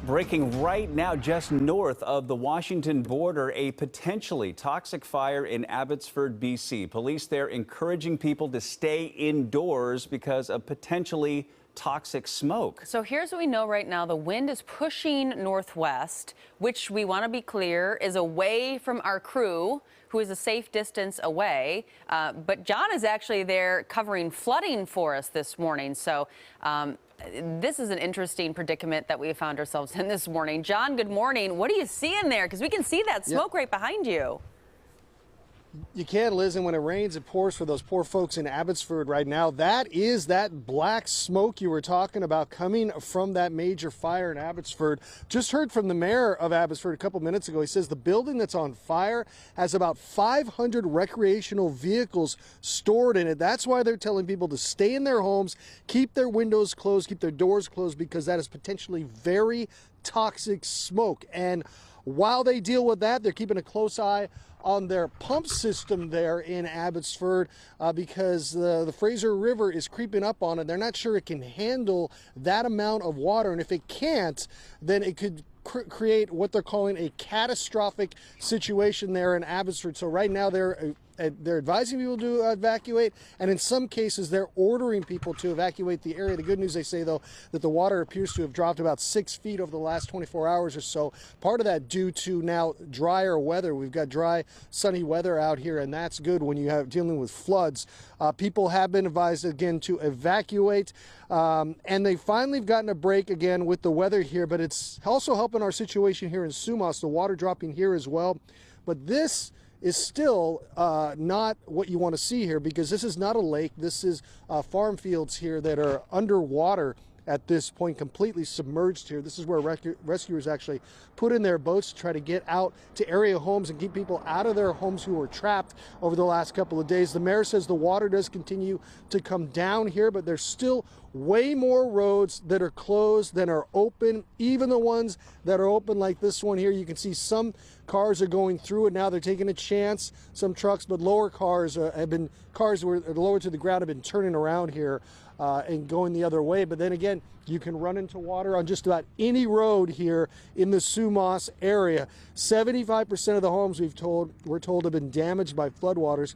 Breaking right now just north of the Washington border, a potentially toxic fire in Abbotsford, BC. Police there encouraging people to stay indoors because of potentially toxic smoke. So here's what we know right now. The wind is pushing northwest, which we want to be clear is away from our crew, who is a safe distance away. But John is actually there covering flooding for us this morning. So this is an interesting predicament that we found ourselves in this morning. John, good morning. What do you see in there? Because we can see that smoke right behind you. You can, Liz, and when it rains, it pours for those poor folks in Abbotsford right now. That is that black smoke you were talking about coming from that major fire in Abbotsford. Just heard from the mayor of Abbotsford a couple minutes ago. He says the building that's on fire has about 500 recreational vehicles stored in it. That's why they're telling people to stay in their homes, keep their windows closed, keep their doors closed, because that is potentially very toxic smoke. And while they deal with that, they're keeping a close eye on their pump system there in Abbotsford because the Fraser River is creeping up on it. They're not sure it can handle that amount of water, and if it can't, then it could create what they're calling a catastrophic situation there in Abbotsford. So right now they're advising people to evacuate, and in some cases they're ordering people to evacuate the area. The good news, they say, though, that the water appears to have dropped about 6 feet over the last 24 hours or so. Part of that due to now drier weather. We've got dry, sunny weather out here, and that's good when you have dealing with floods. People have been advised again to evacuate, and they finally have gotten a break again with the weather here, but it's also helping our situation here in Sumas, the water dropping here as well. But this is still not what you want to see here, because this is not a lake. This is farm fields here that are underwater at this point, completely submerged here. This is where rescuers actually put in their boats to try to get out to area homes and keep people out of their homes who were trapped over the last couple of days. The mayor says the water does continue to come down here, but there's still way more roads that are closed than are open. Even the ones that are open, like this one here, you can see some cars are going through it now. They're taking a chance, some trucks, but lower cars cars were lower to the ground have been turning around here and going the other way. But then again, you can run into water on just about any road here in the Sumas area. 75% of the homes we're told have been damaged by floodwaters.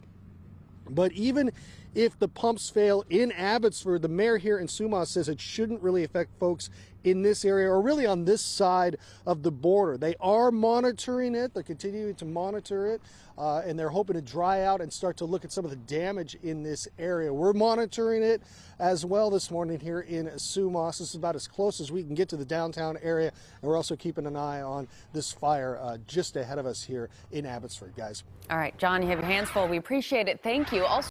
But even if the pumps fail in Abbotsford, the mayor here in Sumas says it shouldn't really affect folks in this area, or really on this side of the border. They are monitoring it. They're continuing to monitor it, and they're hoping to dry out and start to look at some of the damage in this area. We're monitoring it as well this morning here in Sumas. This is about as close as we can get to the downtown area, and we're also keeping an eye on this fire just ahead of us here in Abbotsford, guys. All right, John, you have your hands full. We appreciate it. Thank you. Also